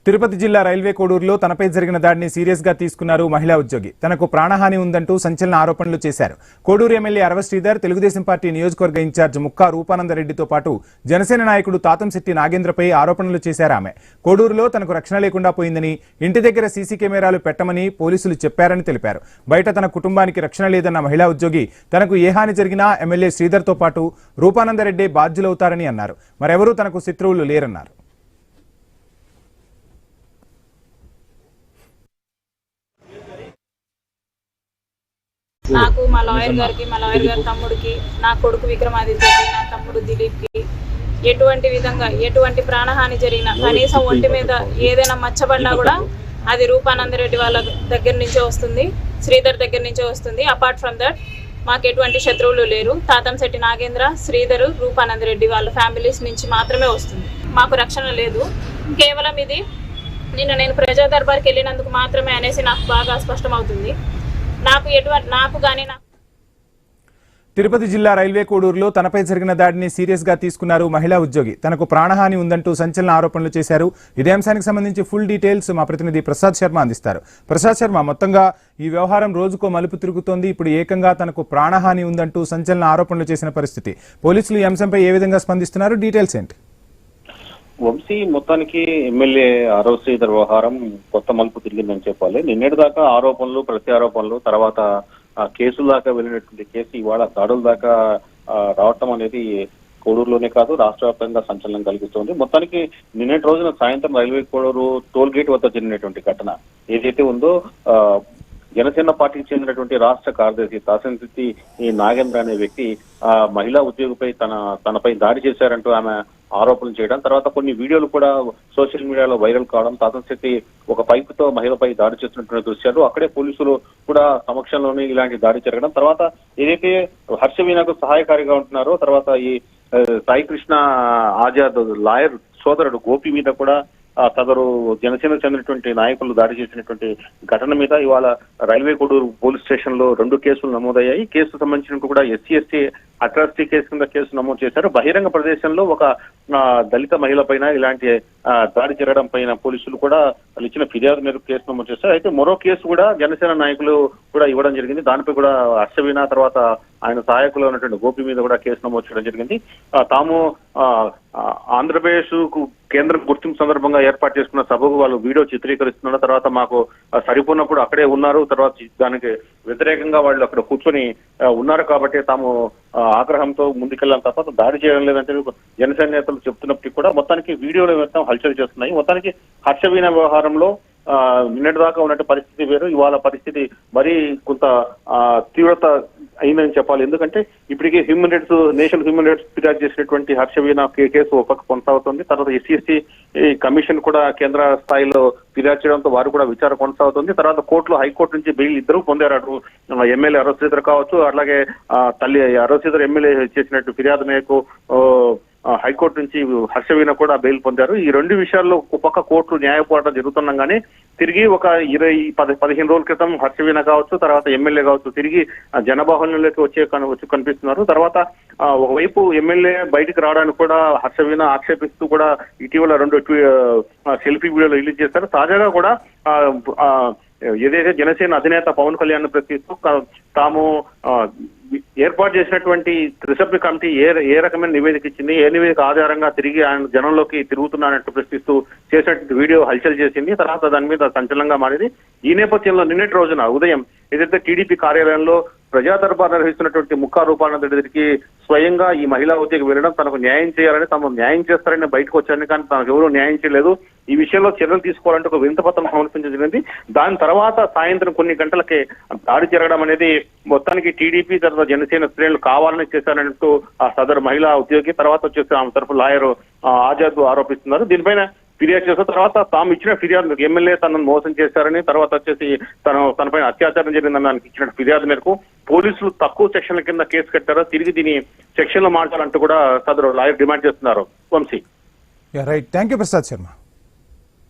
తిరుపతి జిల్లా రైల్వే కోడూరులో తనపై జరిగిన దాడిని సీరియస్ గా తీసుకున్నారు మహిళా ఉద్యోగి. తనకు ప్రాణహాని ఉందంటూ సంచలన ఆరోపణలు చేశారు. కోడూరు ఎమ్మెల్యే అరవ శ్రీధర్, తెలుగుదేశం పార్టీ నియోజకవర్గ ఇన్ఛార్జ్ ముక్కా రూపానందరెడ్డితో పాటు జనసేన నాయకుడు తాతంశెట్టి నాగేంద్రపై ఆరోపణలు చేశారు ఆమె. కోడూరులో తనకు రక్షణ లేకుండా పోయిందని, ఇంటి దగ్గర సీసీ కెమెరాలు పెట్టమని పోలీసులు చెప్పారని తెలిపారు. బయట తన కుటుంబానికి రక్షణ లేదన్న మహిళా ఉద్యోగి తనకు ఏ హాని జరిగినా ఎమ్మెల్యే శ్రీధర్తో పాటు రూపానందరెడ్డి బాధ్యులవుతారని అన్నారు. మరెవరూ తనకు శత్రువులు లేరన్నారు. నాకు మా లాయర్ గారికి, మా లాయర్ గారి తమ్ముడికి, నా కొడుకు విక్రమాదిత్యకి, నా తమ్ముడు దిలీప్కి ఎటువంటి ప్రాణహాని జరిగినా, కనీసం ఒంటి మీద ఏదైనా మచ్చబడినా కూడా అది రూపానందరెడ్డి వాళ్ళ దగ్గర నుంచే వస్తుంది, శ్రీధర్ దగ్గర నుంచే వస్తుంది. అపార్ట్ ఫ్రమ్ దట్ మాకు ఎటువంటి శత్రువులు లేరు. తాతంశెట్టి నాగేంద్ర, శ్రీధర్, రూపానందరెడ్డి వాళ్ళ ఫ్యామిలీస్ నుంచి మాత్రమే వస్తుంది. మాకు రక్షణ లేదు. కేవలం ఇది నేను ప్రజా దర్బార్కి వెళ్ళినందుకు మాత్రమే అనేసి నాకు బాగా స్పష్టమవుతుంది. తిరుపతి జిల్లా రైల్వే కోడూరులో తనపై జరిగిన దాడిని సీరియస్ గా తీసుకున్నారు మహిళా ఉద్యోగి. తనకు ప్రాణహాని ఉందంటూ సంచలన ఆరోపణలు చేశారు. ఇదే అంశానికి సంబంధించి ఫుల్ డీటెయిల్స్ మా ప్రతినిధి ప్రసాద్ శర్మ అందిస్తారు. ప్రసాద్ శర్మ, మొత్తంగా ఈ వ్యవహారం రోజుకో మలుపు తిరుగుతోంది. ఇప్పుడు ఏకంగా తనకు ప్రాణహాని ఉందంటూ సంచలన ఆరోపణలు చేసిన పరిస్థితి. పోలీసులు ఈ అంశంపై ఏ విధంగా స్పందిస్తున్నారు? డీటెయిల్స్ ఏంటి? వంశీ, మొత్తానికి ఎమ్మెల్యే అరవ శ్రీధర్ వ్యవహారం కొత్త మలుపు తిరిగిందని చెప్పాలి. నిన్నటి దాకా ఆరోపణలు, ప్రత్యారోపణలు, తర్వాత కేసుల దాకా వెళ్ళినటువంటి కేసు ఇవాళ దాడుల దాకా రావటం అనేది కోడూరులోనే కాదు, రాష్ట్ర వ్యాప్తంగా సంచలనం కలిగిస్తోంది. మొత్తానికి నిన్నటి రోజున సాయంత్రం రైల్వే కోడూరు టోల్ గేట్ వద్ద జరిగినటువంటి ఘటన ఏదైతే ఉందో, జనసేన పార్టీకి చెందినటువంటి రాష్ట్ర కార్యదర్శి తాతంశెట్టి నాగేంద్ర అనే వ్యక్తి మహిళా ఉద్యోగిపై తనపై దాడి చేశారంటూ ఆమె ఆరోపణలు చేయడం, తర్వాత కొన్ని వీడియోలు కూడా సోషల్ మీడియాలో వైరల్ కావడం, తాతంశెట్టి ఒక పైపుతో మహిళపై దాడి చేస్తున్నటువంటి దృశ్యాలు, అక్కడే పోలీసులు కూడా సమక్షంలోనే ఇలాంటి దాడి జరగడం, తర్వాత ఏదైతే హర్షవీణకు సహాయకారిగా ఉంటున్నారో తర్వాత ఈ సాయి కృష్ణ ఆజాద్ లాయర్ సోదరుడు గోపి మీద కూడా సదరు జనసేనకు చెందినటువంటి నాయకులు దాడి చేసినటువంటి ఘటన మీద ఇవాళ రైల్వే కోడూరు పోలీస్ స్టేషన్ లో 2 కేసులు నమోదయ్యాయి. కేసు సంబంధించిన కూడా ఎస్సీ అట్రాసిటీ కేసు కింద కేసు నమోదు చేశారు. బహిరంగ ప్రదేశంలో ఒక దళిత మహిళ పైన ఇలాంటి దాడి జరగడం పైన పోలీసులు కూడా వాళ్ళు ఇచ్చిన ఫిర్యాదు మేరకు కేసు నమోదు చేశారు. అయితే మరో కేసు కూడా జనసేన నాయకులు కూడా ఇవ్వడం జరిగింది. దానిపై కూడా హర్షవీణ తర్వాత ఆయన సహాయకులు ఉన్నటువంటి గోపి మీద కూడా కేసు నమోదు చేయడం జరిగింది. తాము ఆంధ్రప్రదేశ్ కు కేంద్రం గుర్తింపు సందర్భంగా ఏర్పాటు చేసుకున్న సభకు వాళ్ళు వీడియో చిత్రీకరిస్తున్న తర్వాత మాకు సరిపోయినప్పుడు అక్కడే ఉన్నారు, తర్వాత దానికి వ్యతిరేకంగా వాళ్ళు అక్కడ కూర్చొని ఉన్నారు కాబట్టి తాము ఆగ్రహంతో ముందుకెళ్ళాం తప్ప దాడి చేయడం లేదంటే జనసేన నేతలు చెప్తున్నప్పటికీ కూడా మొత్తానికి వీడియోలు మొత్తం హల్చల్ చేస్తున్నాయి. మొత్తానికి హర్షవీణ వ్యవహారంలో నిన్నటి దాకా ఉన్నట్టు పరిస్థితి వేరు, ఇవాళ పరిస్థితి మరీ కొంత తీవ్రత అయిందని చెప్పాలి. ఎందుకంటే ఇప్పటికే నేషనల్ హ్యూమన్ రైట్స్ ఫిర్యాదు చేసినటువంటి హర్షవీణ కేసు ఒక పక్క కొనసాగుతుంది. తర్వాత ఎస్సీ కమిషన్ కూడా కేంద్ర స్థాయిలో ఫిర్యాదు చేయడంతో వారు కూడా విచారణ కొనసాగుతుంది. తర్వాత కోర్టులో హైకోర్టు నుంచి బెయిల్ ఇద్దరు పొందారు. ఎమ్మెల్యే అరవ శ్రీధర్ కావచ్చు, అలాగే తల్లి అరవ శ్రీధర్ ఎమ్మెల్యే చేసినట్టు ఫిర్యాదు మేరకు హైకోర్టు నుంచి హర్షవీణ కూడా బెయిల్ పొందారు. ఈ 2 విషయాల్లో ఒక పక్క కోర్టులు న్యాయ పోరాటం జరుగుతుండగానే తిరిగి ఒక 15 రోజుల క్రితం హర్షవీణ కావచ్చు, తర్వాత ఎమ్మెల్యే కావచ్చు తిరిగి జనబాహుల్యంలోకి వచ్చి కనిపిస్తున్నారు. తర్వాత ఒకవైపు ఎమ్మెల్యే బయటికి రావడానికి కూడా హర్షవీణ ఆక్షేపిస్తూ కూడా ఇటీవల 2 సెల్ఫీ వీడియోలు రిలీజ్ చేశారు. తాజాగా కూడా ఏదైతే జనసేన అధినేత పవన్ కళ్యాణ్ ప్రశ్నిస్తూ తాము ఏర్పాటు చేసినటువంటి త్రిసభ్య కమిటీ ఏ రకమైన నివేదిక ఇచ్చింది, ఏ నివేదిక ఆధారంగా తిరిగి ఆయన జనంలోకి తిరుగుతున్నానంటూ ప్రశ్నిస్తూ చేసినటువంటి వీడియో హల్చల్ చేసింది. తర్వాత దాని మీద సంచలనంగా మారింది. ఈ నేపథ్యంలో నిన్నటి రోజున ఉదయం ఏదైతే టీడీపీ కార్యాలయంలో ప్రజా దర్బార్ నిర్వహిస్తున్నటువంటి ముక్కా రూపానందరెడ్డికి స్వయంగా ఈ మహిళా ఉద్యోగి వెళ్ళడం, తనకు న్యాయం చేయాలని, తమ న్యాయం చేస్తారని బయటకు వచ్చారని, కానీ తనకు ఎవరూ న్యాయం చేయలేదు, ఈ విషయంలో చర్యలు తీసుకోవాలంటే ఒక వినతిపత్రం సమర్పించడం జరిగింది. దాని తర్వాత సాయంత్రం కొన్ని గంటలకే దాడి జరగడం అనేది మొత్తానికి టీడీపీ తర్వాత జనసేన శ్రేణులు కావాలని చేశారంటూ ఆ సదరు మహిళా ఉద్యోగి తర్వాత వచ్చేసి ఆమె తరఫు లాయర్ ఆజాద్ ఆరోపిస్తున్నారు. దీనిపైన ఫిర్యాదు చేసిన తర్వాత తాము ఇచ్చిన ఫిర్యాదు ఎమ్మెల్యే తనను మోసం చేశారని, తర్వాత వచ్చేసి తనపైన అత్యాచారం జరిగిందని దానికి ఇచ్చిన ఫిర్యాదు మేరకు పోలీసులు తక్కువ సెక్షన్ల కింద కేసు కట్టారో తిరిగి దీని సెక్షన్లు మార్చాలంటూ కూడా సదరు లాయర్ డిమాండ్ చేస్తున్నారు. Vamshi, right, thank you Prasad Sharma.